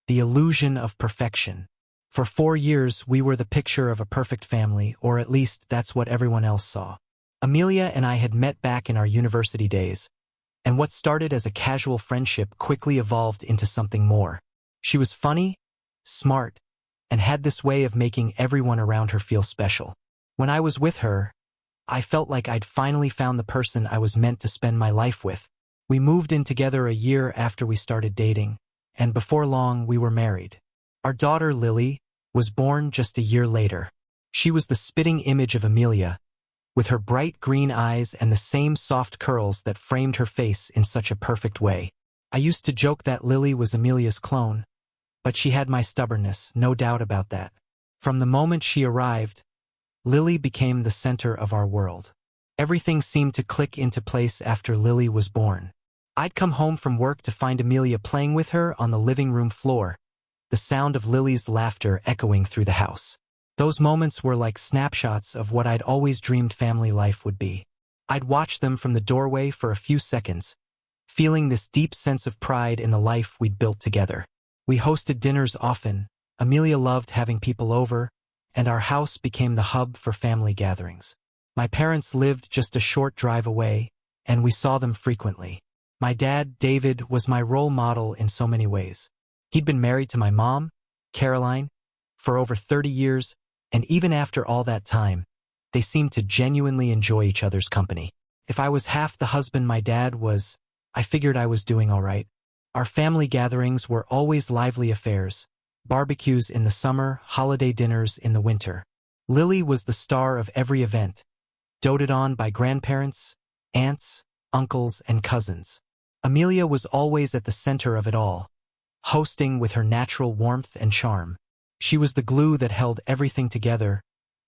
The illusion of perfection. For 4 years, we were the picture of a perfect family, or at least that's what everyone else saw. Amelia and I had met back in our university days, and what started as a casual friendship quickly evolved into something more. She was funny, smart, and had this way of making everyone around her feel special. When I was with her, I felt like I'd finally found the person I was meant to spend my life with. We moved in together a year after we started dating, and before long we were married. Our daughter, Lily, was born just a year later. She was the spitting image of Amelia, with her bright green eyes and the same soft curls that framed her face in such a perfect way. I used to joke that Lily was Amelia's clone, but she had my stubbornness, no doubt about that. From the moment she arrived, Lily became the center of our world. Everything seemed to click into place after Lily was born. I'd come home from work to find Amelia playing with her on the living room floor, the sound of Lily's laughter echoing through the house. Those moments were like snapshots of what I'd always dreamed family life would be. I'd watch them from the doorway for a few seconds, feeling this deep sense of pride in the life we'd built together. We hosted dinners often. Amelia loved having people over, and our house became the hub for family gatherings. My parents lived just a short drive away, and we saw them frequently. My dad, David, was my role model in so many ways. He'd been married to my mom, Caroline, for over 30 years, and even after all that time, they seemed to genuinely enjoy each other's company. If I was half the husband my dad was, I figured I was doing all right. Our family gatherings were always lively affairs, barbecues in the summer, holiday dinners in the winter. Lily was the star of every event, doted on by grandparents, aunts, uncles, and cousins. Amelia was always at the center of it all, hosting with her natural warmth and charm. She was the glue that held everything together,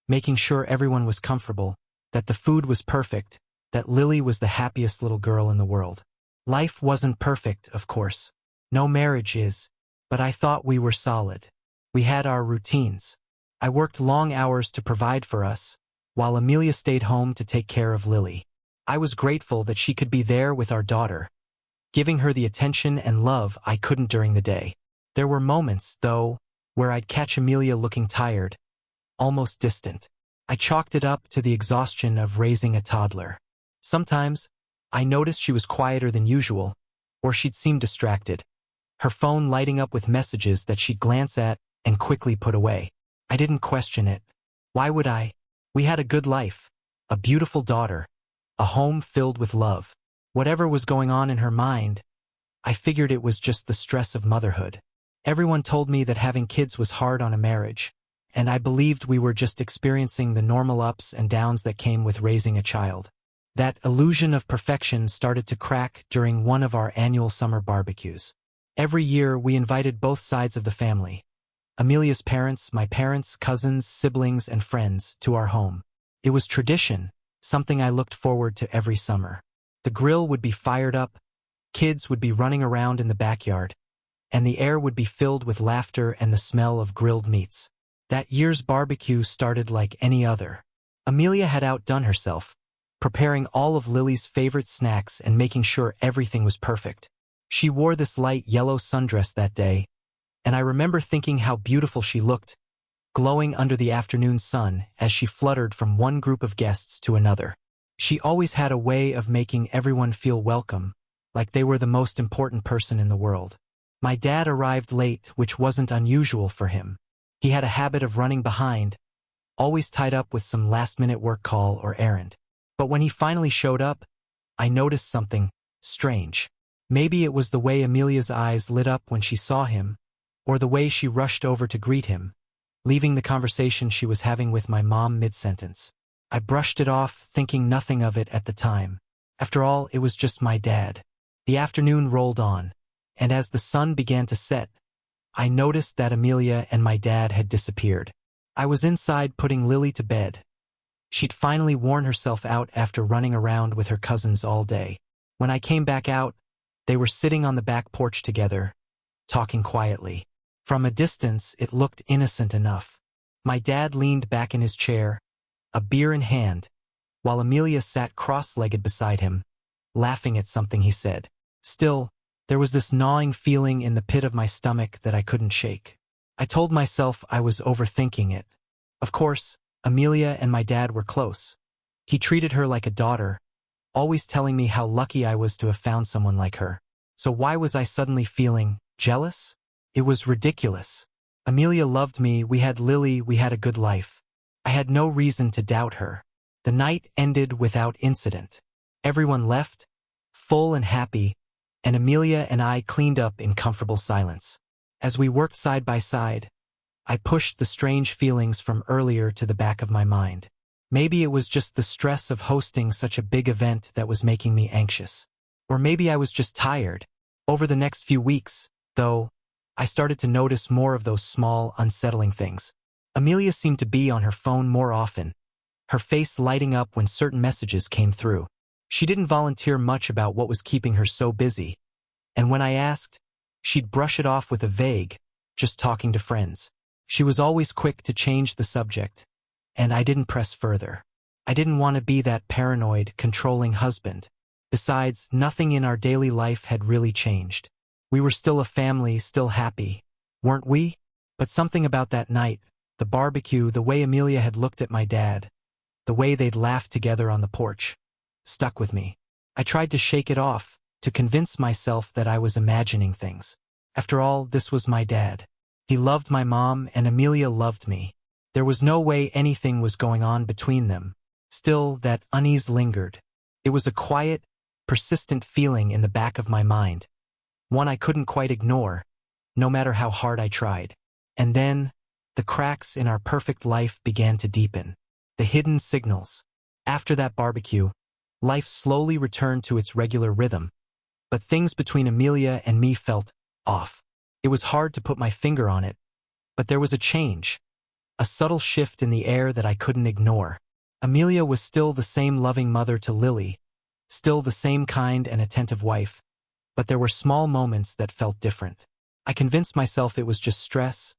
making sure everyone was comfortable, that the food was perfect, that Lily was the happiest little girl in the world. Life wasn't perfect, of course. No marriage is, but I thought we were solid. We had our routines. I worked long hours to provide for us, while Amelia stayed home to take care of Lily. I was grateful that she could be there with our daughter, giving her the attention and love I couldn't during the day. There were moments, though, where I'd catch Amelia looking tired, almost distant. I chalked it up to the exhaustion of raising a toddler. Sometimes, I noticed she was quieter than usual, or she'd seem distracted, her phone lighting up with messages that she'd glance at and quickly put away. I didn't question it. Why would I? We had a good life, a beautiful daughter, a home filled with love. Whatever was going on in her mind, I figured it was just the stress of motherhood. Everyone told me that having kids was hard on a marriage, and I believed we were just experiencing the normal ups and downs that came with raising a child. That illusion of perfection started to crack during one of our annual summer barbecues. Every year, we invited both sides of the family, Amelia's parents, my parents, cousins, siblings, and friends, to our home. It was tradition, something I looked forward to every summer. The grill would be fired up, kids would be running around in the backyard, and the air would be filled with laughter and the smell of grilled meats. That year's barbecue started like any other. Amelia had outdone herself, preparing all of Lily's favorite snacks and making sure everything was perfect. She wore this light yellow sundress that day, and I remember thinking how beautiful she looked, glowing under the afternoon sun as she fluttered from one group of guests to another. She always had a way of making everyone feel welcome, like they were the most important person in the world. My dad arrived late, which wasn't unusual for him. He had a habit of running behind, always tied up with some last-minute work call or errand. But when he finally showed up, I noticed something strange. Maybe it was the way Amelia's eyes lit up when she saw him, or the way she rushed over to greet him, leaving the conversation she was having with my mom mid-sentence. I brushed it off, thinking nothing of it at the time. After all, it was just my dad. The afternoon rolled on, and as the sun began to set, I noticed that Amelia and my dad had disappeared. I was inside putting Lily to bed. She'd finally worn herself out after running around with her cousins all day. When I came back out, they were sitting on the back porch together, talking quietly. From a distance, it looked innocent enough. My dad leaned back in his chair, a beer in hand, while Amelia sat cross-legged beside him, laughing at something he said. Still, There was this gnawing feeling in the pit of my stomach that I couldn't shake. I told myself I was overthinking it. Of course, Amelia and my dad were close. He treated her like a daughter, always telling me how lucky I was to have found someone like her. So why was I suddenly feeling jealous? It was ridiculous. Amelia loved me, we had Lily, we had a good life. I had no reason to doubt her. The night ended without incident. Everyone left, full and happy, and Amelia and I cleaned up in comfortable silence. As we worked side by side, I pushed the strange feelings from earlier to the back of my mind. Maybe it was just the stress of hosting such a big event that was making me anxious. Or maybe I was just tired. Over the next few weeks, though, I started to notice more of those small, unsettling things. Amelia seemed to be on her phone more often, her face lighting up when certain messages came through. She didn't volunteer much about what was keeping her so busy, and when I asked, she'd brush it off with a vague, just talking to friends. She was always quick to change the subject, and I didn't press further. I didn't want to be that paranoid, controlling husband. Besides, nothing in our daily life had really changed. We were still a family, still happy, weren't we? But something about that night, the barbecue, the way Amelia had looked at my dad, the way they'd laughed together on the porch, stuck with me. I tried to shake it off, to convince myself that I was imagining things. After all, this was my dad. He loved my mom, and Amelia loved me. There was no way anything was going on between them. Still, that unease lingered. It was a quiet, persistent feeling in the back of my mind, one I couldn't quite ignore, no matter how hard I tried. And then, the cracks in our perfect life began to deepen. The hidden signals. After that barbecue, life slowly returned to its regular rhythm, but things between Amelia and me felt off. It was hard to put my finger on it, but there was a change, a subtle shift in the air that I couldn't ignore. Amelia was still the same loving mother to Lily, still the same kind and attentive wife, but there were small moments that felt different. I convinced myself it was just stress,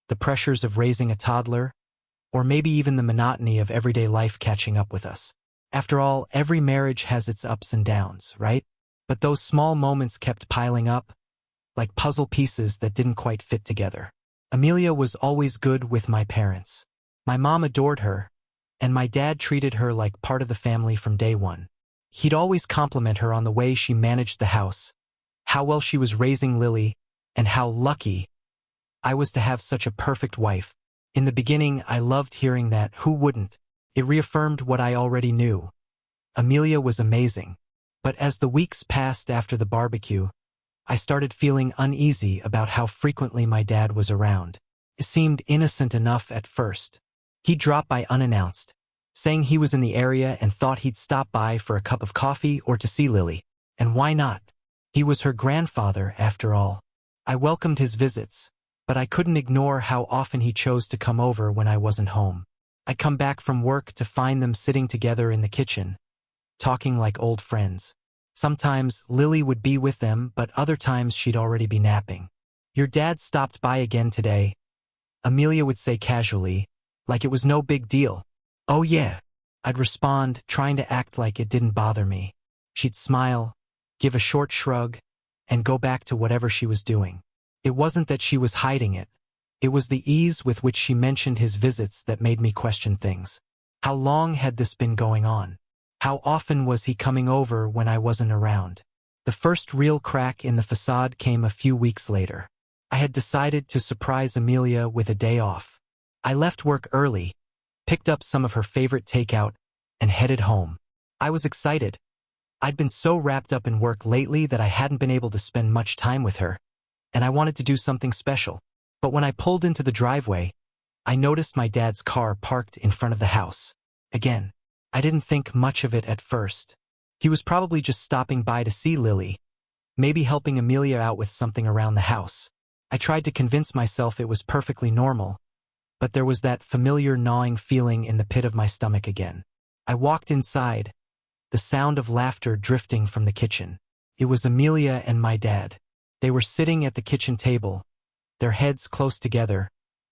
the pressures of raising a toddler, or maybe even the monotony of everyday life catching up with us. After all, every marriage has its ups and downs, right? But those small moments kept piling up, like puzzle pieces that didn't quite fit together. Amelia was always good with my parents. My mom adored her, and my dad treated her like part of the family from day one. He'd always compliment her on the way she managed the house, how well she was raising Lily, and how lucky I was to have such a perfect wife. In the beginning, I loved hearing that. Who wouldn't? It reaffirmed what I already knew. Amelia was amazing. But as the weeks passed after the barbecue, I started feeling uneasy about how frequently my dad was around. It seemed innocent enough at first. He'd drop by unannounced, saying he was in the area and thought he'd stop by for a cup of coffee or to see Lily. And why not? He was her grandfather, after all. I welcomed his visits, but I couldn't ignore how often he chose to come over when I wasn't home. I'd come back from work to find them sitting together in the kitchen, talking like old friends. Sometimes Lily would be with them, but other times she'd already be napping. "Your dad stopped by again today," Amelia would say casually, like it was no big deal. "Oh yeah," I'd respond, trying to act like it didn't bother me. She'd smile, give a short shrug, and go back to whatever she was doing. It wasn't that she was hiding it. It was the ease with which she mentioned his visits that made me question things. How long had this been going on? How often was he coming over when I wasn't around? The first real crack in the facade came a few weeks later. I had decided to surprise Amelia with a day off. I left work early, picked up some of her favorite takeout, and headed home. I was excited. I'd been so wrapped up in work lately that I hadn't been able to spend much time with her, and I wanted to do something special. But when I pulled into the driveway, I noticed my dad's car parked in front of the house. Again, I didn't think much of it at first. He was probably just stopping by to see Lily, maybe helping Amelia out with something around the house. I tried to convince myself it was perfectly normal, but there was that familiar gnawing feeling in the pit of my stomach again. I walked inside, the sound of laughter drifting from the kitchen. It was Amelia and my dad. They were sitting at the kitchen table, their heads close together,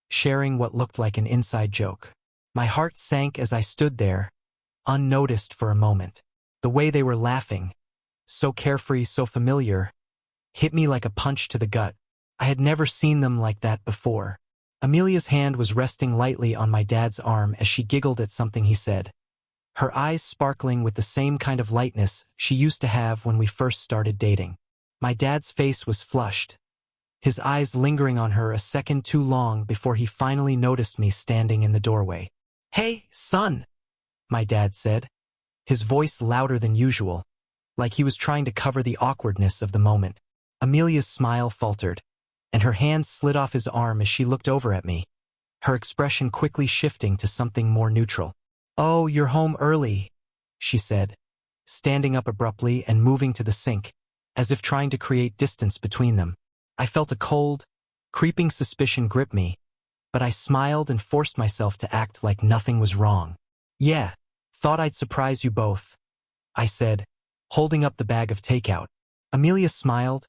sharing what looked like an inside joke. My heart sank as I stood there, unnoticed for a moment. The way they were laughing, so carefree, so familiar, hit me like a punch to the gut. I had never seen them like that before. Amelia's hand was resting lightly on my dad's arm as she giggled at something he said, her eyes sparkling with the same kind of lightness she used to have when we first started dating. My dad's face was flushed, his eyes lingering on her a second too long before he finally noticed me standing in the doorway. "Hey, son," my dad said, his voice louder than usual, like he was trying to cover the awkwardness of the moment. Amelia's smile faltered, and her hand slid off his arm as she looked over at me, her expression quickly shifting to something more neutral. "Oh, you're home early," she said, standing up abruptly and moving to the sink, as if trying to create distance between them. I felt a cold, creeping suspicion grip me, but I smiled and forced myself to act like nothing was wrong. "Yeah, thought I'd surprise you both," I said, holding up the bag of takeout. Amelia smiled,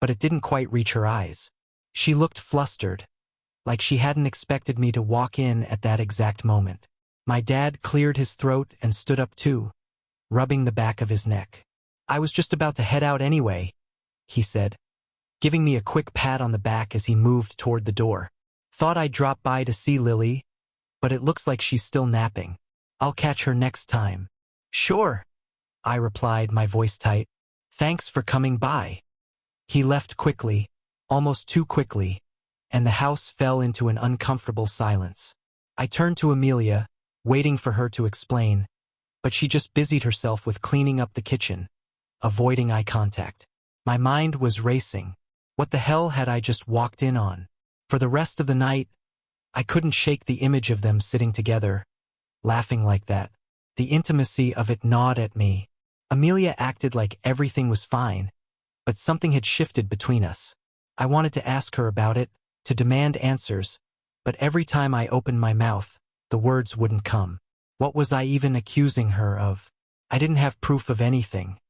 but it didn't quite reach her eyes. She looked flustered, like she hadn't expected me to walk in at that exact moment. My dad cleared his throat and stood up too, rubbing the back of his neck. "I was just about to head out anyway," he said, giving me a quick pat on the back as he moved toward the door. "Thought I'd drop by to see Lily, but it looks like she's still napping. I'll catch her next time." "Sure," I replied, my voice tight. "Thanks for coming by." He left quickly, almost too quickly, and the house fell into an uncomfortable silence. I turned to Amelia, waiting for her to explain, but she just busied herself with cleaning up the kitchen, avoiding eye contact. My mind was racing. What the hell had I just walked in on? For the rest of the night, I couldn't shake the image of them sitting together, laughing like that. The intimacy of it gnawed at me. Amelia acted like everything was fine, but something had shifted between us. I wanted to ask her about it, to demand answers, but every time I opened my mouth, the words wouldn't come. What was I even accusing her of? I didn't have proof of anything.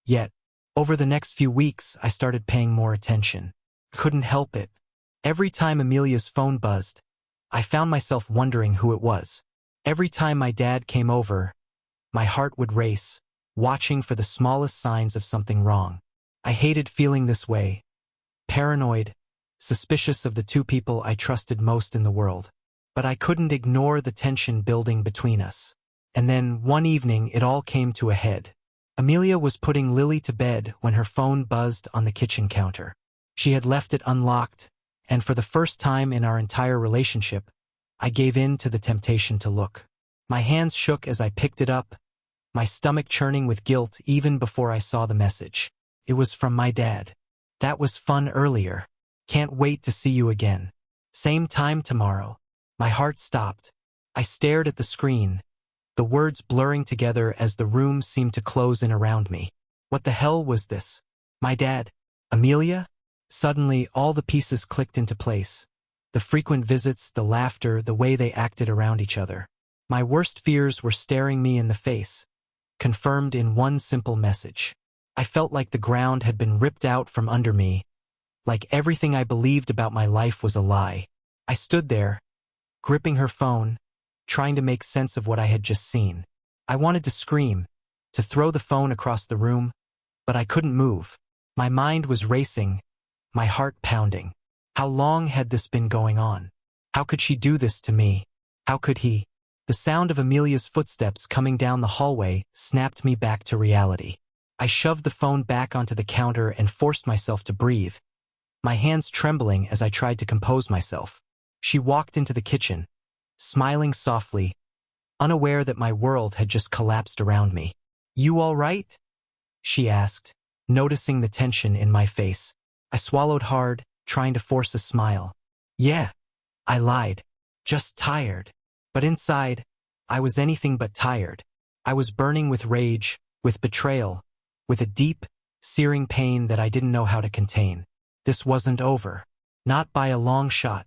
Yet, over the next few weeks, I started paying more attention. Couldn't help it. Every time Amelia's phone buzzed, I found myself wondering who it was. Every time my dad came over, my heart would race, watching for the smallest signs of something wrong. I hated feeling this way. Paranoid, suspicious of the two people I trusted most in the world. But I couldn't ignore the tension building between us. And then, one evening, it all came to a head. Amelia was putting Lily to bed when her phone buzzed on the kitchen counter. She had left it unlocked, and for the first time in our entire relationship, I gave in to the temptation to look. My hands shook as I picked it up, my stomach churning with guilt even before I saw the message. It was from my dad. "That was fun earlier. Can't wait to see you again. Same time tomorrow." My heart stopped. I stared at the screen, the words blurring together as the room seemed to close in around me. What the hell was this? My dad? Amelia? Suddenly, all the pieces clicked into place. The frequent visits, the laughter, the way they acted around each other. My worst fears were staring me in the face, confirmed in one simple message. I felt like the ground had been ripped out from under me, like everything I believed about my life was a lie. I stood there, gripping her phone, trying to make sense of what I had just seen. I wanted to scream, to throw the phone across the room, but I couldn't move. My mind was racing, my heart pounding. How long had this been going on? How could she do this to me? How could he? The sound of Amelia's footsteps coming down the hallway snapped me back to reality. I shoved the phone back onto the counter and forced myself to breathe, my hands trembling as I tried to compose myself. She walked into the kitchen, smiling softly, unaware that my world had just collapsed around me. "You all right?" she asked, noticing the tension in my face. I swallowed hard, trying to force a smile. "Yeah," I lied. "Just tired." But inside, I was anything but tired. I was burning with rage, with betrayal, with a deep, searing pain that I didn't know how to contain. This wasn't over. Not by a long shot.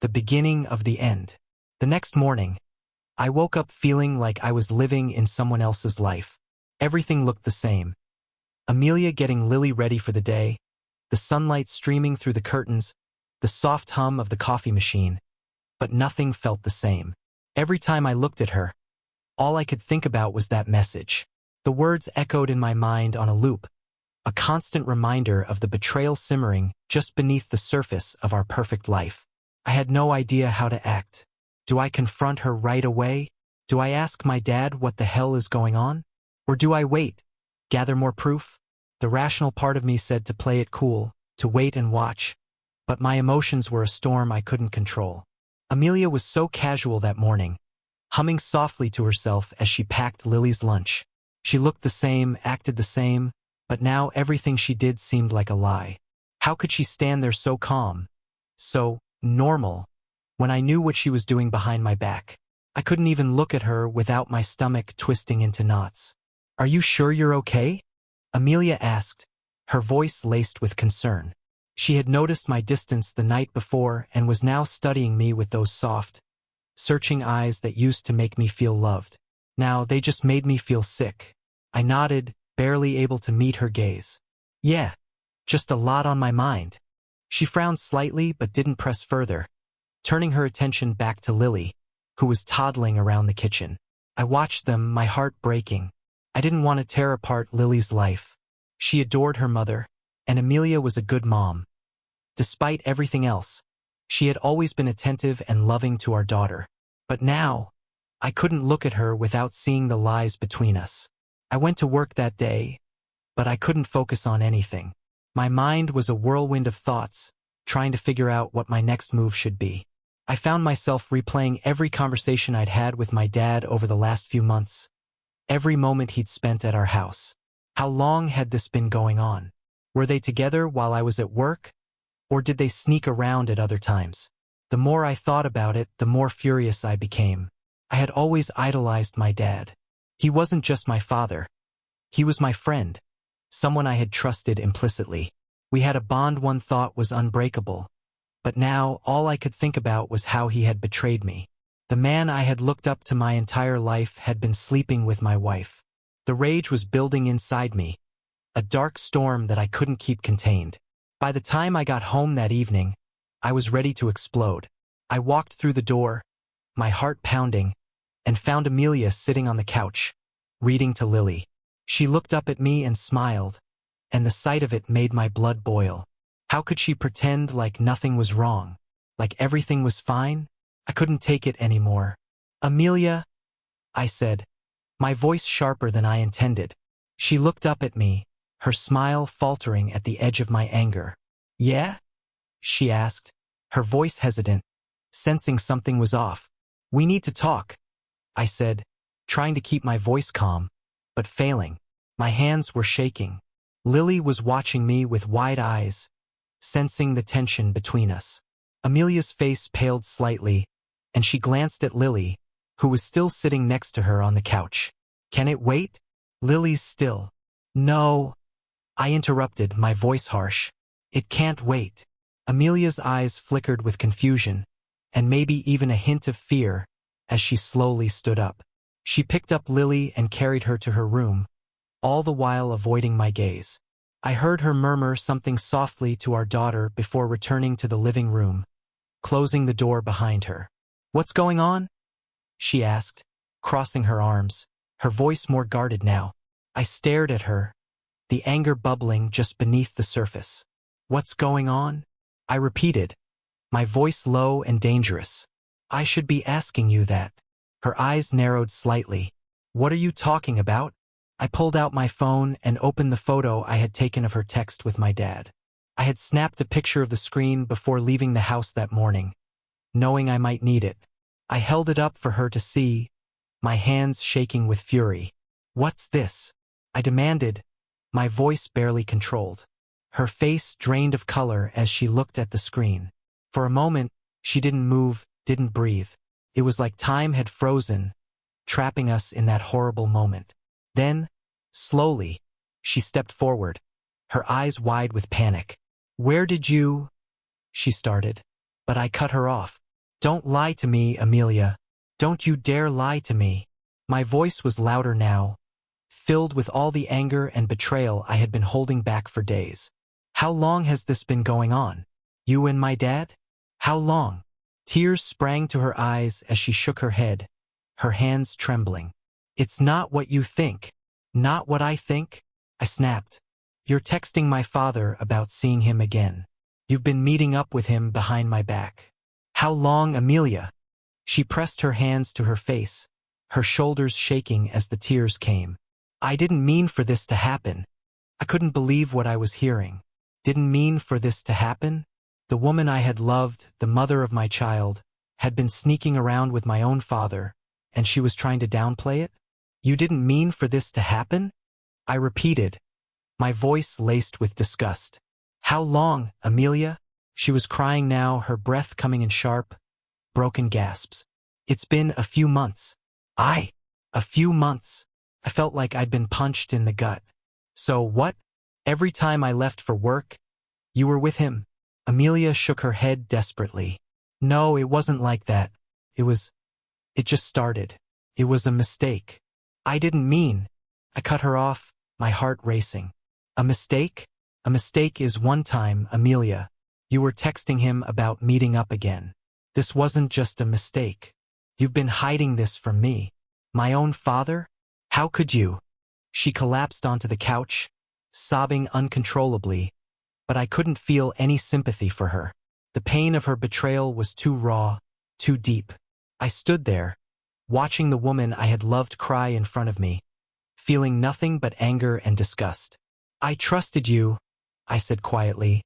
The beginning of the end. The next morning, I woke up feeling like I was living in someone else's life. Everything looked the same. Amelia getting Lily ready for the day, the sunlight streaming through the curtains, the soft hum of the coffee machine. But nothing felt the same. Every time I looked at her, all I could think about was that message. The words echoed in my mind on a loop, a constant reminder of the betrayal simmering just beneath the surface of our perfect life. I had no idea how to act. Do I confront her right away? Do I ask my dad what the hell is going on? Or do I wait, gather more proof? The rational part of me said to play it cool, to wait and watch, but my emotions were a storm I couldn't control. Amelia was so casual that morning, humming softly to herself as she packed Lily's lunch. She looked the same, acted the same, but now everything she did seemed like a lie. How could she stand there so calm, so normal, when I knew what she was doing behind my back? I couldn't even look at her without my stomach twisting into knots. "Are you sure you're okay?" Amelia asked, her voice laced with concern. She had noticed my distance the night before and was now studying me with those soft, searching eyes that used to make me feel loved. Now they just made me feel sick. I nodded, barely able to meet her gaze. "Yeah, just a lot on my mind." She frowned slightly but didn't press further, turning her attention back to Lily, who was toddling around the kitchen. I watched them, my heart breaking. I didn't want to tear apart Lily's life. She adored her mother, and Amelia was a good mom. Despite everything else, she had always been attentive and loving to our daughter. But now, I couldn't look at her without seeing the lies between us. I went to work that day, but I couldn't focus on anything. My mind was a whirlwind of thoughts, trying to figure out what my next move should be. I found myself replaying every conversation I'd had with my dad over the last few months, every moment he'd spent at our house. How long had this been going on? Were they together while I was at work, or did they sneak around at other times? The more I thought about it, the more furious I became. I had always idolized my dad. He wasn't just my father. He was my friend, someone I had trusted implicitly. We had a bond one thought was unbreakable. But now, all I could think about was how he had betrayed me. The man I had looked up to my entire life had been sleeping with my wife. The rage was building inside me, a dark storm that I couldn't keep contained. By the time I got home that evening, I was ready to explode. I walked through the door, my heart pounding, and found Amelia sitting on the couch, reading to Lily. She looked up at me and smiled, and the sight of it made my blood boil. How could she pretend like nothing was wrong, like everything was fine? I couldn't take it anymore. "Amelia," I said, my voice sharper than I intended. She looked up at me, her smile faltering at the edge of my anger. "Yeah?" she asked, her voice hesitant, sensing something was off. "We need to talk," I said, trying to keep my voice calm, but failing. My hands were shaking. Lily was watching me with wide eyes, sensing the tension between us. Amelia's face paled slightly, and she glanced at Lily, who was still sitting next to her on the couch. "Can it wait?" "Lily's still." "No," I interrupted, my voice harsh. "It can't wait." Amelia's eyes flickered with confusion, and maybe even a hint of fear, as she slowly stood up. She picked up Lily and carried her to her room, all the while avoiding my gaze. I heard her murmur something softly to our daughter before returning to the living room, closing the door behind her. "What's going on?" she asked, crossing her arms, her voice more guarded now. I stared at her, the anger bubbling just beneath the surface. "What's going on?" I repeated, my voice low and dangerous. "I should be asking you that." Her eyes narrowed slightly. "What are you talking about?" I pulled out my phone and opened the photo I had taken of her text with my dad. I had snapped a picture of the screen before leaving the house that morning, knowing I might need it. I held it up for her to see, my hands shaking with fury. "What's this?" I demanded, my voice barely controlled. Her face drained of color as she looked at the screen. For a moment, she didn't move, didn't breathe. It was like time had frozen, trapping us in that horrible moment. Then, slowly, she stepped forward, her eyes wide with panic. "Where did you—" she started, but I cut her off. "Don't lie to me, Amelia. Don't you dare lie to me." My voice was louder now, filled with all the anger and betrayal I had been holding back for days. "How long has this been going on? You and my dad? How long?" Tears sprang to her eyes as she shook her head, her hands trembling. "It's not what you think. Not what I think," I snapped. You're texting my father about seeing him again. You've been meeting up with him behind my back. How long, Amelia? She pressed her hands to her face, her shoulders shaking as the tears came. I didn't mean for this to happen. I couldn't believe what I was hearing. Didn't mean for this to happen? The woman I had loved, the mother of my child, had been sneaking around with my own father, and she was trying to downplay it? You didn't mean for this to happen? I repeated, my voice laced with disgust. How long, Amelia? She was crying now, her breath coming in sharp, broken gasps. It's been a few months. A few months. I felt like I'd been punched in the gut. So what? Every time I left for work, you were with him? Amelia shook her head desperately. No, it wasn't like that. It just started. It was a mistake. I didn't mean. I cut her off, my heart racing. A mistake? A mistake is one time, Amelia. You were texting him about meeting up again. This wasn't just a mistake. You've been hiding this from me. My own father? How could you? She collapsed onto the couch, sobbing uncontrollably, but I couldn't feel any sympathy for her. The pain of her betrayal was too raw, too deep. I stood there, watching the woman I had loved cry in front of me, feeling nothing but anger and disgust. I trusted you, I said quietly,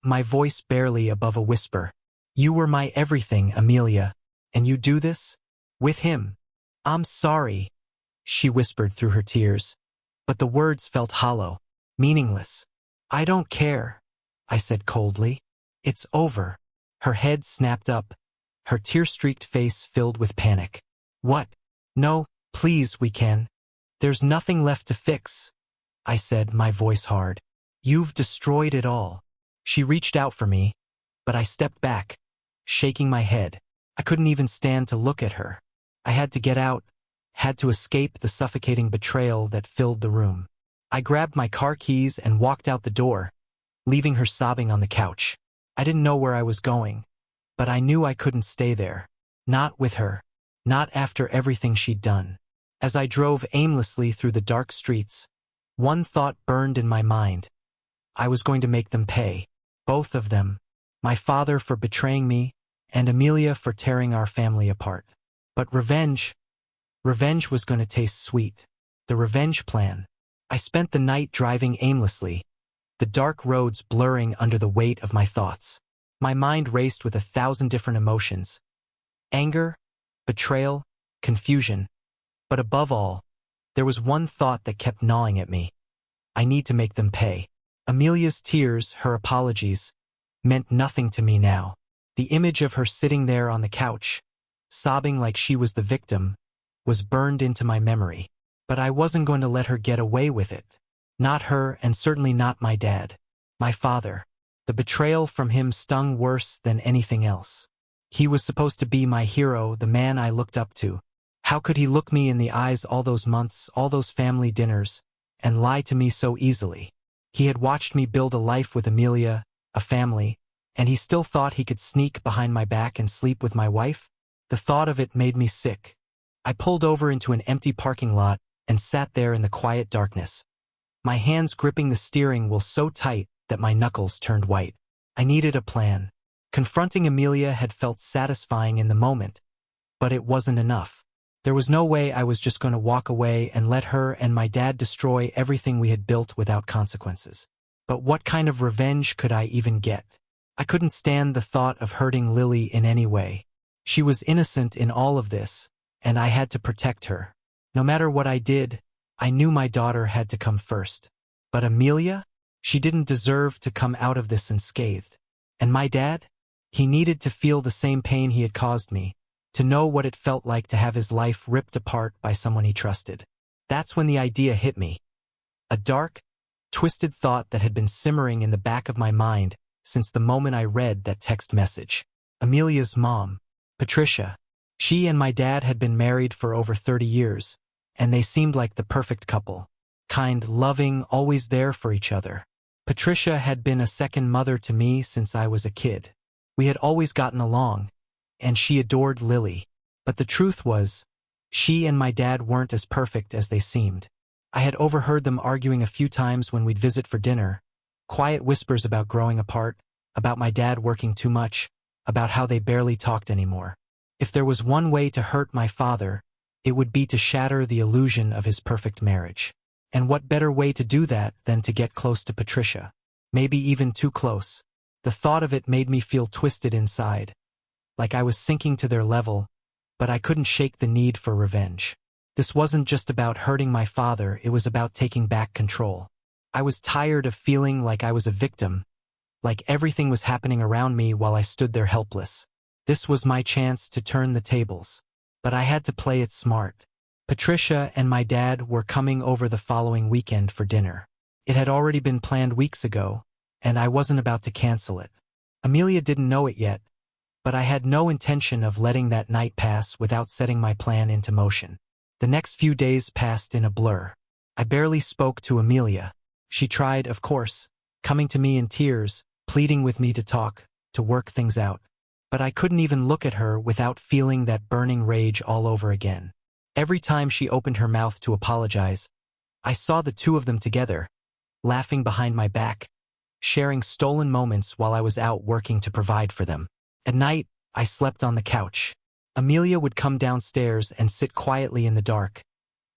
my voice barely above a whisper. You were my everything, Amelia, and you do this? With him? I'm sorry, she whispered through her tears, but the words felt hollow, meaningless. I don't care, I said coldly. It's over. Her head snapped up, her tear-streaked face filled with panic. What? No, please, we can. There's nothing left to fix, I said, my voice hard. You've destroyed it all. She reached out for me, but I stepped back, shaking my head. I couldn't even stand to look at her. I had to get out, had to escape the suffocating betrayal that filled the room. I grabbed my car keys and walked out the door, leaving her sobbing on the couch. I didn't know where I was going, but I knew I couldn't stay there. Not with her. Not after everything she'd done. As I drove aimlessly through the dark streets, one thought burned in my mind. I was going to make them pay. Both of them. My father for betraying me, and Amelia for tearing our family apart. But revenge was going to taste sweet. The revenge plan. I spent the night driving aimlessly, the dark roads blurring under the weight of my thoughts. My mind raced with 1,000 different emotions. Anger, betrayal, confusion. But above all, there was one thought that kept gnawing at me. I need to make them pay. Amelia's tears, her apologies, meant nothing to me now. The image of her sitting there on the couch, sobbing like she was the victim, was burned into my memory. But I wasn't going to let her get away with it. Not her, and certainly not my dad. My father. The betrayal from him stung worse than anything else. He was supposed to be my hero, the man I looked up to. How could he look me in the eyes all those months, all those family dinners, and lie to me so easily? He had watched me build a life with Amelia, a family, and he still thought he could sneak behind my back and sleep with my wife? The thought of it made me sick. I pulled over into an empty parking lot and sat there in the quiet darkness, my hands gripping the steering wheel so tight that my knuckles turned white. I needed a plan. Confronting Amelia had felt satisfying in the moment, but it wasn't enough. There was no way I was just going to walk away and let her and my dad destroy everything we had built without consequences. But what kind of revenge could I even get? I couldn't stand the thought of hurting Lily in any way. She was innocent in all of this, and I had to protect her. No matter what I did, I knew my daughter had to come first. But Amelia? She didn't deserve to come out of this unscathed. And my dad? He needed to feel the same pain he had caused me, to know what it felt like to have his life ripped apart by someone he trusted. That's when the idea hit me. A dark, twisted thought that had been simmering in the back of my mind since the moment I read that text message. Amelia's mom, Patricia. She and my dad had been married for over 30 years, and they seemed like the perfect couple. Kind, loving, always there for each other. Patricia had been a second mother to me since I was a kid. We had always gotten along, and she adored Lily. But the truth was, she and my dad weren't as perfect as they seemed. I had overheard them arguing a few times when we'd visit for dinner, quiet whispers about growing apart, about my dad working too much, about how they barely talked anymore. If there was one way to hurt my father, it would be to shatter the illusion of his perfect marriage. And what better way to do that than to get close to Patricia? Maybe even too close. The thought of it made me feel twisted inside, like I was sinking to their level, but I couldn't shake the need for revenge. This wasn't just about hurting my father, it was about taking back control. I was tired of feeling like I was a victim, like everything was happening around me while I stood there helpless. This was my chance to turn the tables. But I had to play it smart. Patricia and my dad were coming over the following weekend for dinner. It had already been planned weeks ago, and I wasn't about to cancel it. Amelia didn't know it yet, but I had no intention of letting that night pass without setting my plan into motion. The next few days passed in a blur. I barely spoke to Amelia. She tried, of course, coming to me in tears, pleading with me to talk, to work things out. But I couldn't even look at her without feeling that burning rage all over again. Every time she opened her mouth to apologize, I saw the two of them together, laughing behind my back, sharing stolen moments while I was out working to provide for them. At night, I slept on the couch. Amelia would come downstairs and sit quietly in the dark,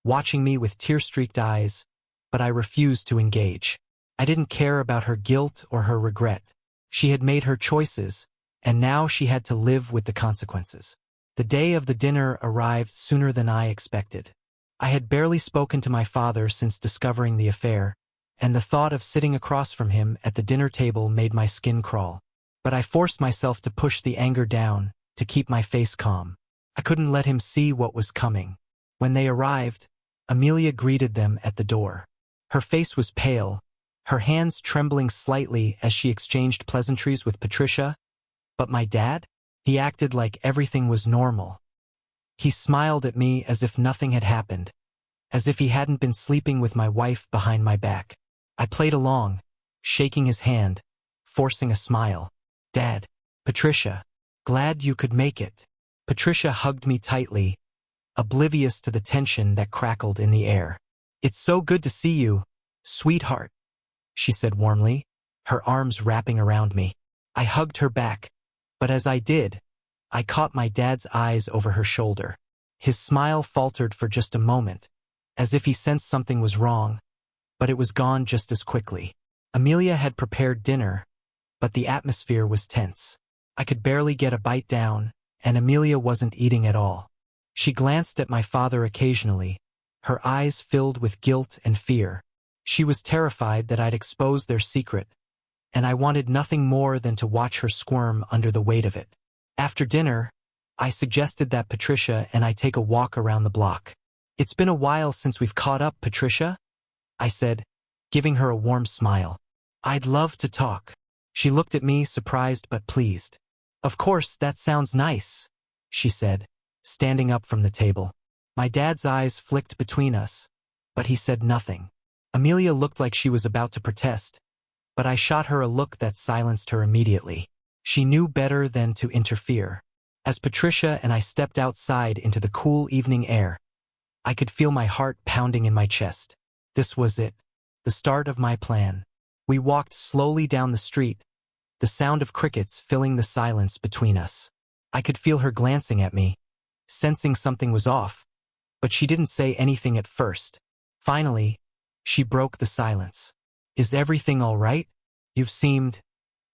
watching me with tear-streaked eyes, but I refused to engage. I didn't care about her guilt or her regret. She had made her choices, and now she had to live with the consequences. The day of the dinner arrived sooner than I expected. I had barely spoken to my father since discovering the affair, and the thought of sitting across from him at the dinner table made my skin crawl. But I forced myself to push the anger down, to keep my face calm. I couldn't let him see what was coming. When they arrived, Amelia greeted them at the door. Her face was pale, her hands trembling slightly as she exchanged pleasantries with Patricia. But my dad? He acted like everything was normal. He smiled at me as if nothing had happened, as if he hadn't been sleeping with my wife behind my back. I played along, shaking his hand, forcing a smile. Dad, Patricia, glad you could make it. Patricia hugged me tightly, oblivious to the tension that crackled in the air. It's so good to see you, sweetheart, she said warmly, her arms wrapping around me. I hugged her back, but as I did, I caught my dad's eyes over her shoulder. His smile faltered for just a moment, as if he sensed something was wrong, but it was gone just as quickly. Amelia had prepared dinner, but the atmosphere was tense. I could barely get a bite down, and Amelia wasn't eating at all. She glanced at my father occasionally, her eyes filled with guilt and fear. She was terrified that I'd expose their secret, and I wanted nothing more than to watch her squirm under the weight of it. After dinner, I suggested that Patricia and I take a walk around the block. It's been a while since we've caught up, Patricia, I said, giving her a warm smile. I'd love to talk. She looked at me, surprised but pleased. Of course, that sounds nice, she said, standing up from the table. My dad's eyes flicked between us, but he said nothing. Amelia looked like she was about to protest, but I shot her a look that silenced her immediately. She knew better than to interfere. As Patricia and I stepped outside into the cool evening air, I could feel my heart pounding in my chest. This was it, the start of my plan. We walked slowly down the street, the sound of crickets filling the silence between us. I could feel her glancing at me, sensing something was off, but she didn't say anything at first. Finally, she broke the silence. Is everything all right? You've seemed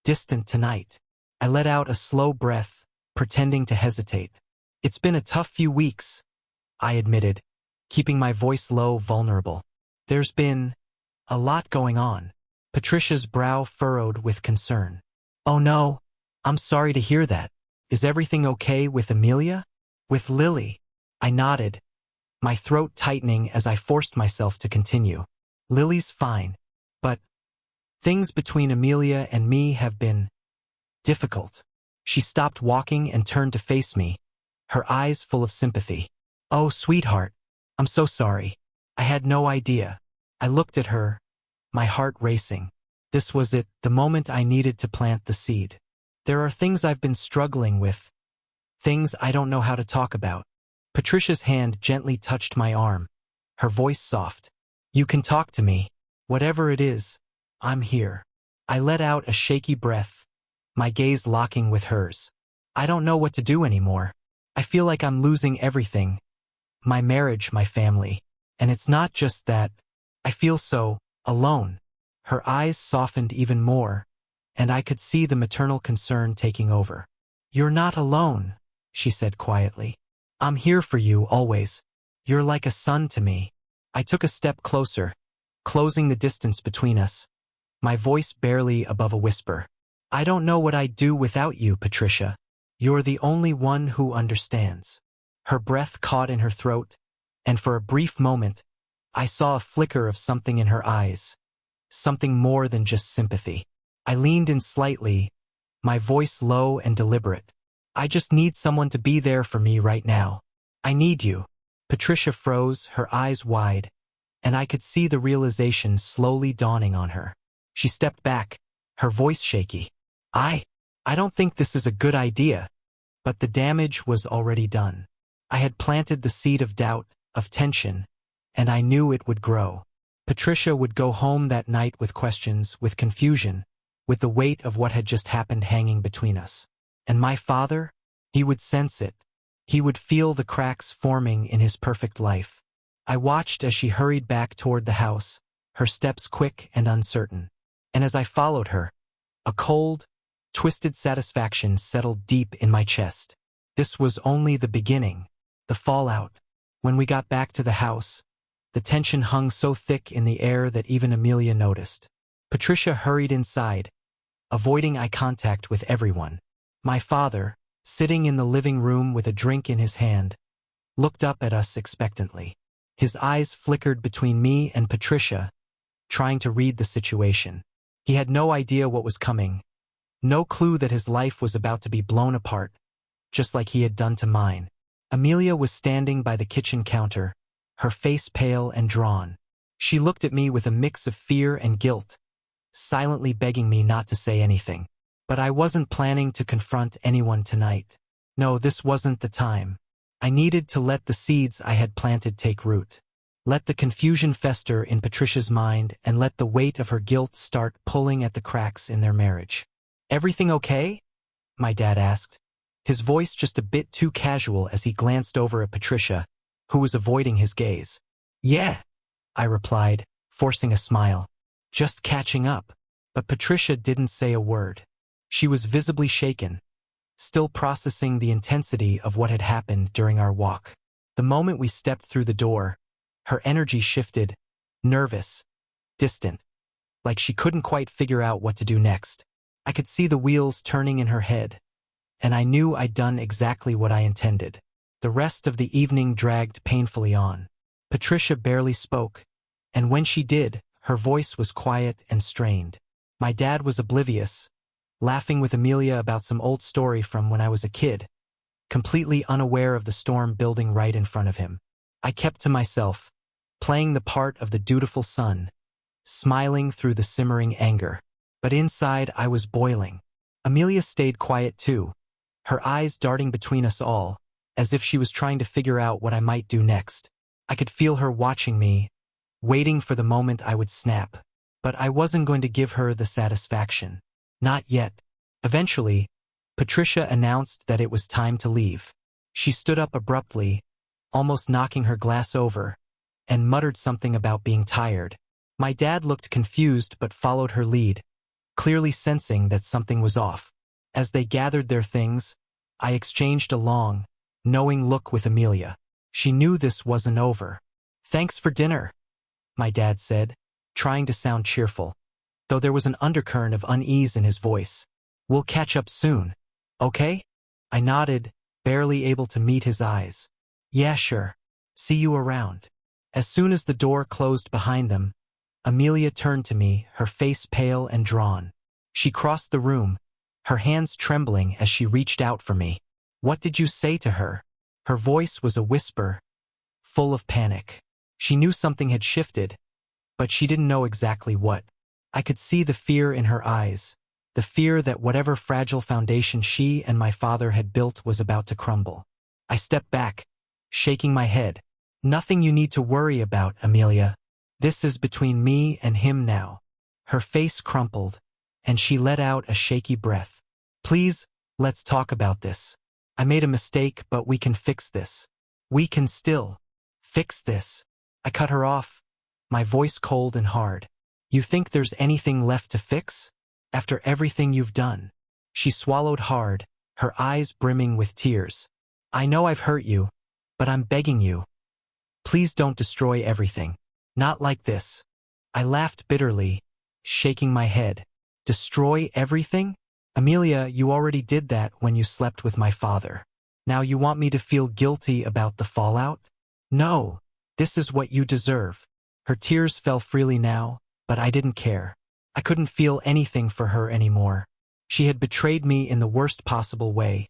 distant tonight. I let out a slow breath, pretending to hesitate. It's been a tough few weeks, I admitted, keeping my voice low, vulnerable. There's been a lot going on. Patricia's brow furrowed with concern. Oh no, I'm sorry to hear that. Is everything okay with Amelia? With Lily? I nodded, my throat tightening as I forced myself to continue. Lily's fine, but things between Amelia and me have been difficult. She stopped walking and turned to face me, her eyes full of sympathy. Oh, sweetheart, I'm so sorry. I had no idea. I looked at her, my heart racing. This was it, the moment I needed to plant the seed. There are things I've been struggling with, things I don't know how to talk about. Patricia's hand gently touched my arm, her voice soft. You can talk to me. Whatever it is, I'm here. I let out a shaky breath, my gaze locking with hers. I don't know what to do anymore. I feel like I'm losing everything. My marriage, my family. And it's not just that. I feel so alone. Her eyes softened even more, and I could see the maternal concern taking over. You're not alone, she said quietly. I'm here for you always. You're like a son to me. I took a step closer, closing the distance between us, my voice barely above a whisper. I don't know what I'd do without you, Patricia. You're the only one who understands. Her breath caught in her throat, and for a brief moment, I saw a flicker of something in her eyes, something more than just sympathy. I leaned in slightly, my voice low and deliberate. I just need someone to be there for me right now. I need you. Patricia froze, her eyes wide, and I could see the realization slowly dawning on her. She stepped back, her voice shaky. I don't think this is a good idea. But the damage was already done. I had planted the seed of doubt, of tension, and I knew it would grow. Patricia would go home that night with questions, with confusion, with the weight of what had just happened hanging between us. And my father? He would sense it. He would feel the cracks forming in his perfect life. I watched as she hurried back toward the house, her steps quick and uncertain. And as I followed her, a cold, twisted satisfaction settled deep in my chest. This was only the beginning, the fallout. When we got back to the house, the tension hung so thick in the air that even Amelia noticed. Patricia hurried inside, avoiding eye contact with everyone. My father, sitting in the living room with a drink in his hand, looked up at us expectantly. His eyes flickered between me and Patricia, trying to read the situation. He had no idea what was coming, no clue that his life was about to be blown apart, just like he had done to mine. Amelia was standing by the kitchen counter, her face pale and drawn. She looked at me with a mix of fear and guilt, silently begging me not to say anything. But I wasn't planning to confront anyone tonight. No, this wasn't the time. I needed to let the seeds I had planted take root. Let the confusion fester in Patricia's mind and let the weight of her guilt start pulling at the cracks in their marriage. Everything okay? My dad asked, his voice just a bit too casual as he glanced over at Patricia, who was avoiding his gaze. Yeah, I replied, forcing a smile. Just catching up. But Patricia didn't say a word. She was visibly shaken, still processing the intensity of what had happened during our walk. The moment we stepped through the door, her energy shifted, nervous, distant, like she couldn't quite figure out what to do next. I could see the wheels turning in her head, and I knew I'd done exactly what I intended. The rest of the evening dragged painfully on. Patricia barely spoke, and when she did, her voice was quiet and strained. My dad was oblivious, laughing with Amelia about some old story from when I was a kid, completely unaware of the storm building right in front of him. I kept to myself, playing the part of the dutiful son, smiling through the simmering anger. But inside I was boiling. Amelia stayed quiet too, her eyes darting between us all, as if she was trying to figure out what I might do next. I could feel her watching me, waiting for the moment I would snap. But I wasn't going to give her the satisfaction. Not yet. Eventually, Patricia announced that it was time to leave. She stood up abruptly, almost knocking her glass over, and muttered something about being tired. My dad looked confused but followed her lead, clearly sensing that something was off. As they gathered their things, I exchanged a long, knowing look with Amelia. She knew this wasn't over. Thanks for dinner, my dad said, trying to sound cheerful, though there was an undercurrent of unease in his voice. We'll catch up soon, okay? I nodded, barely able to meet his eyes. Yeah, sure. See you around. As soon as the door closed behind them, Amelia turned to me, her face pale and drawn. She crossed the room, her hands trembling as she reached out for me. What did you say to her? Her voice was a whisper, full of panic. She knew something had shifted, but she didn't know exactly what. I could see the fear in her eyes, the fear that whatever fragile foundation she and my father had built was about to crumble. I stepped back, shaking my head. Nothing you need to worry about, Amelia. This is between me and him now. Her face crumpled, and she let out a shaky breath. Please, let's talk about this. I made a mistake, but we can fix this. We can still fix this. I cut her off, my voice cold and hard. You think there's anything left to fix? After everything you've done? She swallowed hard, her eyes brimming with tears. I know I've hurt you, but I'm begging you. Please don't destroy everything. Not like this. I laughed bitterly, shaking my head. Destroy everything? Amelia, you already did that when you slept with my father. Now you want me to feel guilty about the fallout? No, this is what you deserve. Her tears fell freely now, but I didn't care. I couldn't feel anything for her anymore. She had betrayed me in the worst possible way,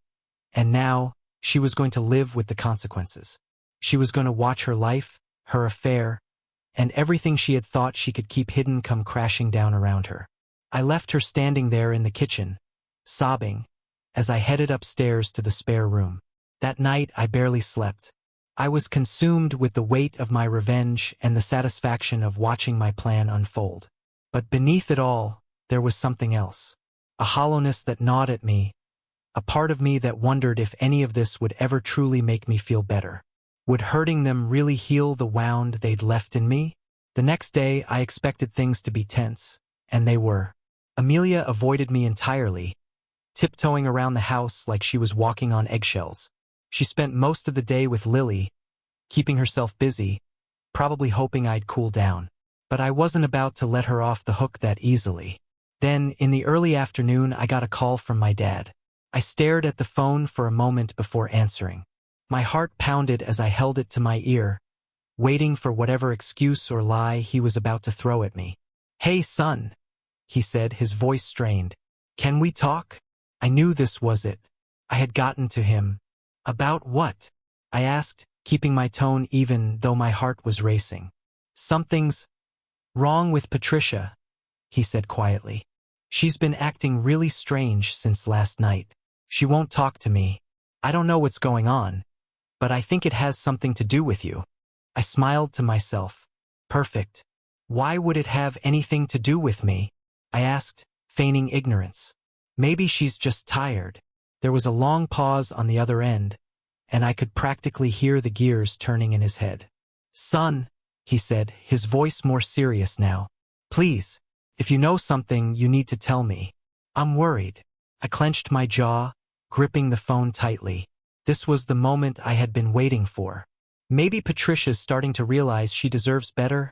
and now she was going to live with the consequences. She was going to watch her life, her affair, and everything she had thought she could keep hidden come crashing down around her. I left her standing there in the kitchen, sobbing, as I headed upstairs to the spare room. That night I barely slept. I was consumed with the weight of my revenge and the satisfaction of watching my plan unfold. But beneath it all, there was something else. A hollowness that gnawed at me, a part of me that wondered if any of this would ever truly make me feel better. Would hurting them really heal the wound they'd left in me? The next day, I expected things to be tense, and they were. Amelia avoided me entirely, tiptoeing around the house like she was walking on eggshells. She spent most of the day with Lily, keeping herself busy, probably hoping I'd cool down. But I wasn't about to let her off the hook that easily. Then, in the early afternoon, I got a call from my dad. I stared at the phone for a moment before answering. My heart pounded as I held it to my ear, waiting for whatever excuse or lie he was about to throw at me. "Hey, son," he said, his voice strained. "Can we talk?" I knew this was it. I had gotten to him. "About what?" I asked, keeping my tone even though my heart was racing. "Something's wrong with Patricia," he said quietly. "She's been acting really strange since last night. She won't talk to me. I don't know what's going on, but I think it has something to do with you." I smiled to myself. Perfect. Why would it have anything to do with me? I asked, feigning ignorance. Maybe she's just tired. There was a long pause on the other end, and I could practically hear the gears turning in his head. "Son," he said, his voice more serious now. "Please, if you know something, you need to tell me. I'm worried." I clenched my jaw, gripping the phone tightly. This was the moment I had been waiting for. "Maybe Patricia's starting to realize she deserves better,"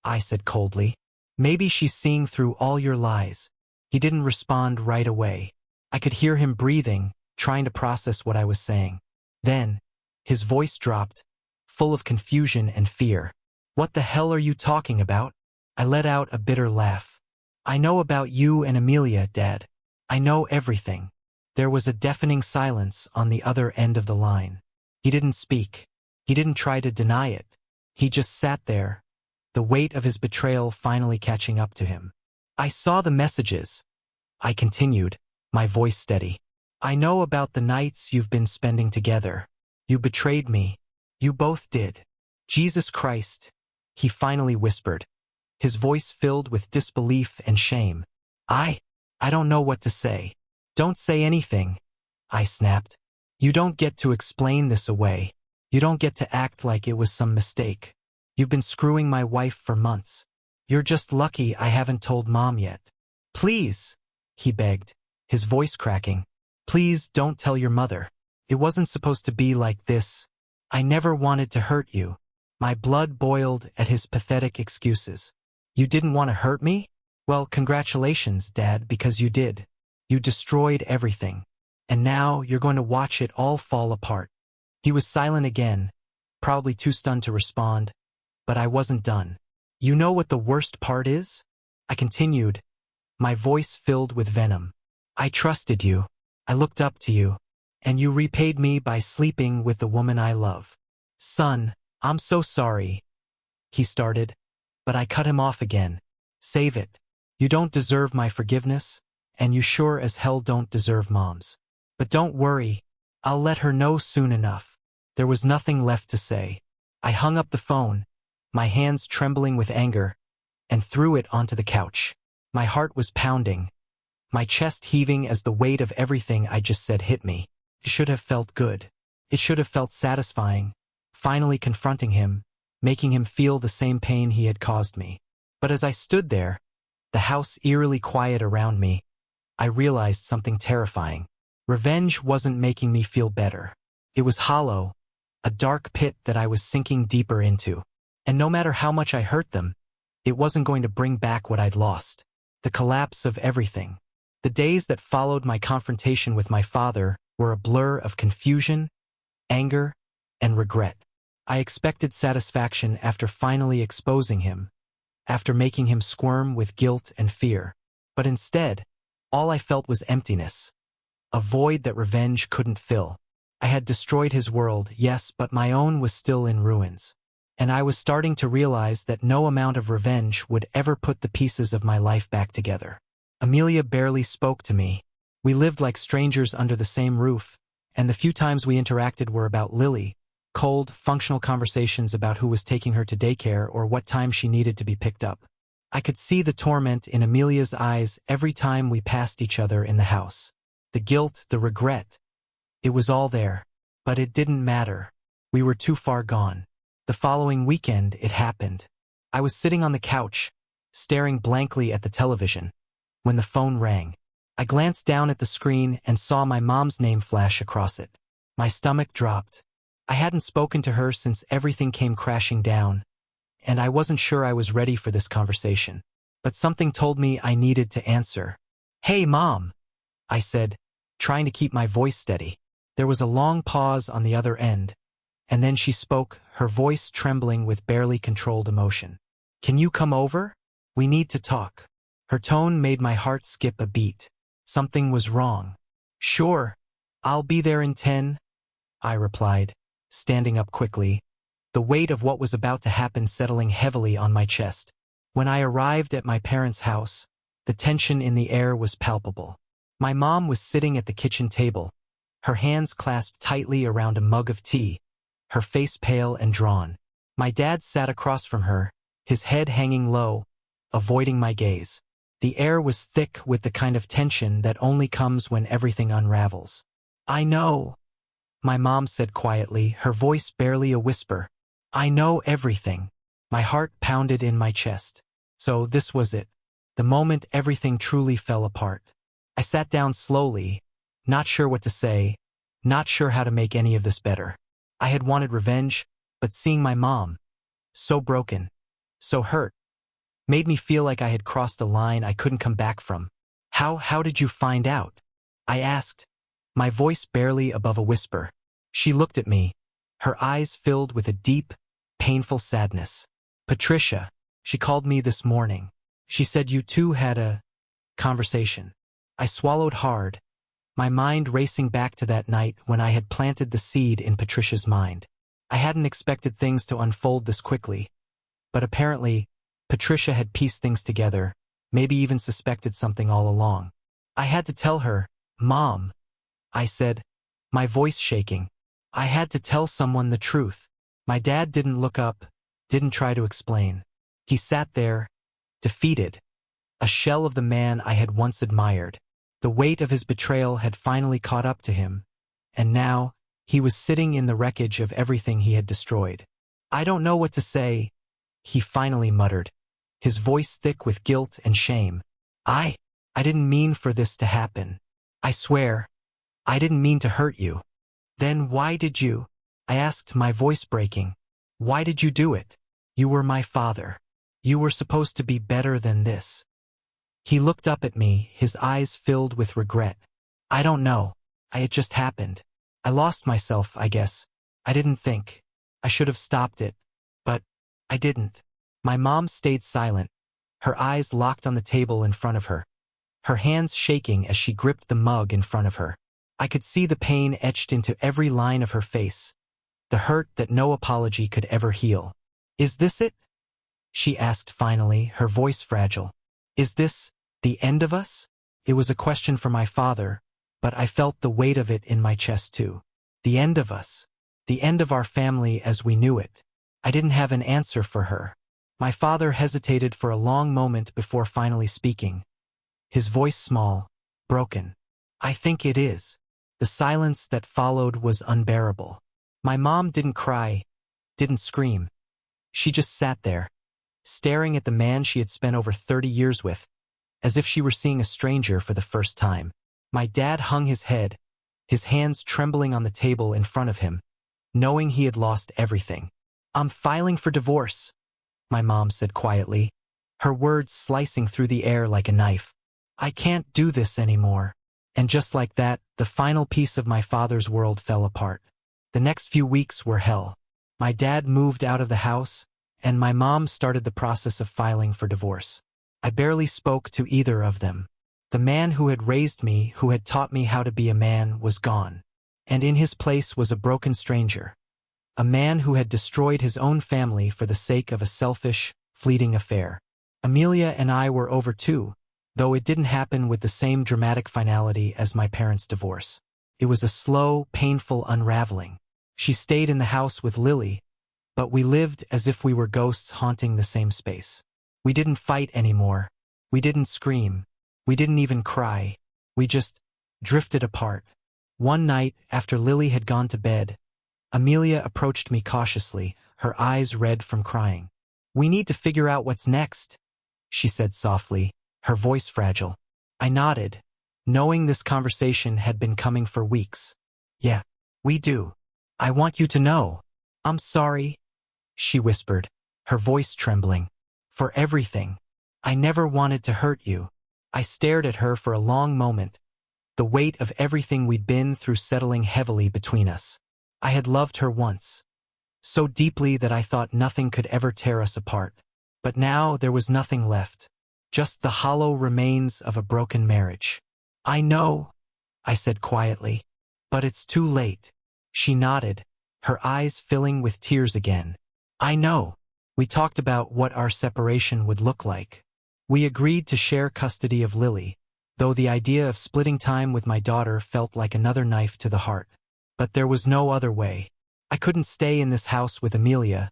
I said coldly. "Maybe she's seeing through all your lies." He didn't respond right away. I could hear him breathing, trying to process what I was saying. Then, his voice dropped, full of confusion and fear. "What the hell are you talking about?" I let out a bitter laugh. "I know about you and Amelia, Dad. I know everything." There was a deafening silence on the other end of the line. He didn't speak. He didn't try to deny it. He just sat there, the weight of his betrayal finally catching up to him. "I saw the messages," I continued, my voice steady. "I know about the nights you've been spending together. You betrayed me. You both did." "Jesus Christ," he finally whispered, his voice filled with disbelief and shame. I don't know what to say." "Don't say anything," I snapped. "You don't get to explain this away. You don't get to act like it was some mistake. You've been screwing my wife for months. You're just lucky I haven't told Mom yet." "Please," he begged, his voice cracking. "Please don't tell your mother. It wasn't supposed to be like this. I never wanted to hurt you." My blood boiled at his pathetic excuses. "You didn't want to hurt me? Well, congratulations, Dad, because you did. You destroyed everything. And now you're going to watch it all fall apart." He was silent again, probably too stunned to respond, but I wasn't done. "You know what the worst part is?" I continued, my voice filled with venom. "I trusted you. I looked up to you. And you repaid me by sleeping with the woman I love." "Son, I'm so sorry," he started, but I cut him off again. "Save it. You don't deserve my forgiveness, and you sure as hell don't deserve Mom's. But don't worry, I'll let her know soon enough." There was nothing left to say. I hung up the phone, my hands trembling with anger, and threw it onto the couch. My heart was pounding, my chest heaving as the weight of everything I just said hit me. It should have felt good. It should have felt satisfying, finally confronting him, making him feel the same pain he had caused me. But as I stood there, the house eerily quiet around me, I realized something terrifying. Revenge wasn't making me feel better. It was hollow, a dark pit that I was sinking deeper into. And no matter how much I hurt them, it wasn't going to bring back what I'd lost. The collapse of everything. The days that followed my confrontation with my father were a blur of confusion, anger, and regret. I expected satisfaction after finally exposing him, after making him squirm with guilt and fear. But instead, all I felt was emptiness, a void that revenge couldn't fill. I had destroyed his world, yes, but my own was still in ruins. And I was starting to realize that no amount of revenge would ever put the pieces of my life back together. Amelia barely spoke to me. We lived like strangers under the same roof, and the few times we interacted were about Lily, cold, functional conversations about who was taking her to daycare or what time she needed to be picked up. I could see the torment in Amelia's eyes every time we passed each other in the house. The guilt, the regret. It was all there. But it didn't matter. We were too far gone. The following weekend, it happened. I was sitting on the couch, staring blankly at the television, when the phone rang. I glanced down at the screen and saw my mom's name flash across it. My stomach dropped. I hadn't spoken to her since everything came crashing down, and I wasn't sure I was ready for this conversation. But something told me I needed to answer. "Hey, Mom," I said, trying to keep my voice steady. There was a long pause on the other end, and then she spoke, her voice trembling with barely controlled emotion. "Can you come over? We need to talk." Her tone made my heart skip a beat. Something was wrong. "Sure, I'll be there in 10, I replied, standing up quickly, the weight of what was about to happen settling heavily on my chest. When I arrived at my parents' house, the tension in the air was palpable. My mom was sitting at the kitchen table, her hands clasped tightly around a mug of tea, her face pale and drawn. My dad sat across from her, his head hanging low, avoiding my gaze. The air was thick with the kind of tension that only comes when everything unravels. "I know," my mom said quietly, her voice barely a whisper. "I know everything." My heart pounded in my chest. So this was it. The moment everything truly fell apart. I sat down slowly, not sure what to say, not sure how to make any of this better. I had wanted revenge, but seeing my mom, so broken, so hurt, made me feel like I had crossed a line I couldn't come back from. How did you find out?" I asked, my voice barely above a whisper. She looked at me, her eyes filled with a deep, painful sadness. "Patricia, she called me this morning. She said you two had a conversation." I swallowed hard, my mind racing back to that night when I had planted the seed in Patricia's mind. I hadn't expected things to unfold this quickly, but apparently, Patricia had pieced things together, maybe even suspected something all along. I had to tell her, "Mom," I said, my voice shaking. I had to tell someone the truth. My dad didn't look up, didn't try to explain. He sat there, defeated, a shell of the man I had once admired. The weight of his betrayal had finally caught up to him, and now, he was sitting in the wreckage of everything he had destroyed. "I don't know what to say," he finally muttered, his voice thick with guilt and shame. I didn't mean for this to happen. I swear, I didn't mean to hurt you." "Then why did you?" I asked, my voice breaking. "Why did you do it? You were my father. You were supposed to be better than this." He looked up at me, his eyes filled with regret. "I don't know. It just happened. I lost myself, I guess. I didn't think. I should have stopped it. But I didn't." My mom stayed silent, her eyes locked on the table in front of her, her hands shaking as she gripped the mug in front of her. I could see the pain etched into every line of her face, the hurt that no apology could ever heal. "Is this it?" she asked finally, her voice fragile. "Is this the end of us?" It was a question for my father, but I felt the weight of it in my chest too. The end of us. The end of our family as we knew it. I didn't have an answer for her. My father hesitated for a long moment before finally speaking, his voice small, broken. I think it is. The silence that followed was unbearable. My mom didn't cry, didn't scream. She just sat there, staring at the man she had spent over 30 years with, as if she were seeing a stranger for the first time. My dad hung his head, his hands trembling on the table in front of him, knowing he had lost everything. I'm filing for divorce, my mom said quietly, her words slicing through the air like a knife. I can't do this anymore. And just like that, the final piece of my father's world fell apart. The next few weeks were hell. My dad moved out of the house, and my mom started the process of filing for divorce. I barely spoke to either of them. The man who had raised me, who had taught me how to be a man, was gone. And in his place was a broken stranger. A man who had destroyed his own family for the sake of a selfish, fleeting affair. Amelia and I were over too, though it didn't happen with the same dramatic finality as my parents' divorce. It was a slow, painful unraveling. She stayed in the house with Lily, but we lived as if we were ghosts haunting the same space. We didn't fight anymore. We didn't scream. We didn't even cry. We just drifted apart. One night, after Lily had gone to bed, Amelia approached me cautiously, her eyes red from crying. We need to figure out what's next, she said softly, her voice fragile. I nodded, knowing this conversation had been coming for weeks. Yeah, we do. I want you to know. I'm sorry, she whispered, her voice trembling. For everything. I never wanted to hurt you. I stared at her for a long moment, the weight of everything we'd been through settling heavily between us. I had loved her once, so deeply that I thought nothing could ever tear us apart. But now there was nothing left, just the hollow remains of a broken marriage. I know, I said quietly, but it's too late. She nodded, her eyes filling with tears again. I know. We talked about what our separation would look like. We agreed to share custody of Lily, though the idea of splitting time with my daughter felt like another knife to the heart. But there was no other way. I couldn't stay in this house with Amelia,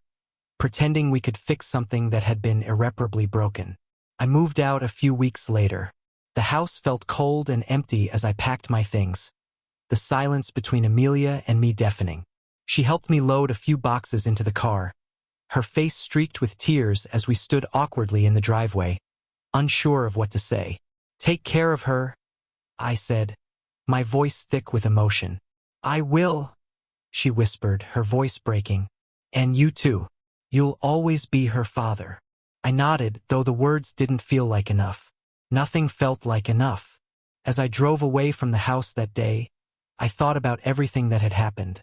pretending we could fix something that had been irreparably broken. I moved out a few weeks later. The house felt cold and empty as I packed my things, the silence between Amelia and me deafening. She helped me load a few boxes into the car, her face streaked with tears as we stood awkwardly in the driveway, unsure of what to say. Take care of her, I said, my voice thick with emotion. I will, she whispered, her voice breaking. And you too. You'll always be her father. I nodded, though the words didn't feel like enough. Nothing felt like enough. As I drove away from the house that day, I thought about everything that had happened.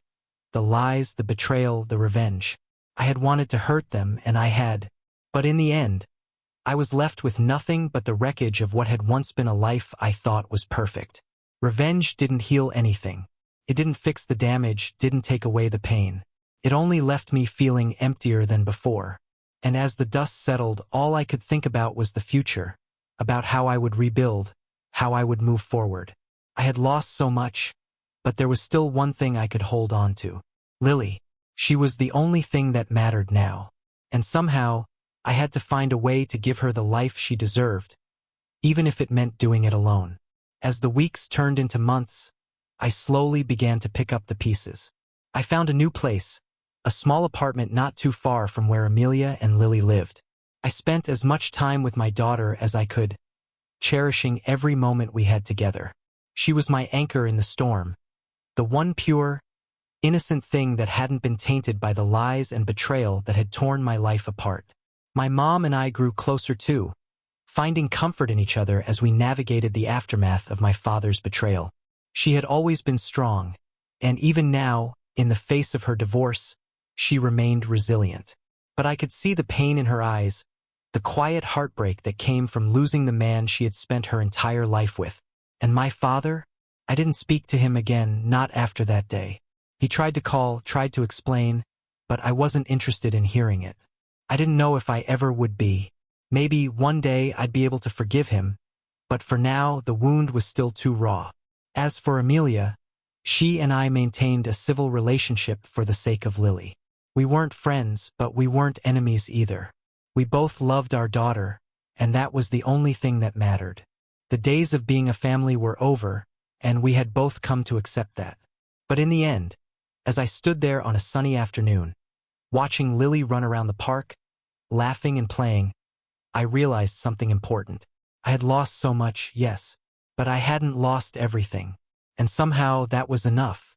The lies, the betrayal, the revenge. I had wanted to hurt them, and I had. But in the end, I was left with nothing but the wreckage of what had once been a life I thought was perfect. Revenge didn't heal anything. It didn't fix the damage, didn't take away the pain. It only left me feeling emptier than before. And as the dust settled, all I could think about was the future, about how I would rebuild, how I would move forward. I had lost so much, but there was still one thing I could hold on to. Lily. She was the only thing that mattered now. And somehow, I had to find a way to give her the life she deserved, even if it meant doing it alone. As the weeks turned into months, I slowly began to pick up the pieces. I found a new place, a small apartment not too far from where Amelia and Lily lived. I spent as much time with my daughter as I could, cherishing every moment we had together. She was my anchor in the storm, the one pure, innocent thing that hadn't been tainted by the lies and betrayal that had torn my life apart. My mom and I grew closer too, finding comfort in each other as we navigated the aftermath of my father's betrayal. She had always been strong, and even now, in the face of her divorce, she remained resilient. But I could see the pain in her eyes, the quiet heartbreak that came from losing the man she had spent her entire life with. And my father? I didn't speak to him again, not after that day. He tried to call, tried to explain, but I wasn't interested in hearing it. I didn't know if I ever would be. Maybe one day I'd be able to forgive him, but for now the wound was still too raw. As for Amelia, she and I maintained a civil relationship for the sake of Lily. We weren't friends, but we weren't enemies either. We both loved our daughter, and that was the only thing that mattered. The days of being a family were over, and we had both come to accept that. But in the end, as I stood there on a sunny afternoon, watching Lily run around the park, laughing and playing, I realized something important. I had lost so much, yes, but I hadn't lost everything. And somehow that was enough.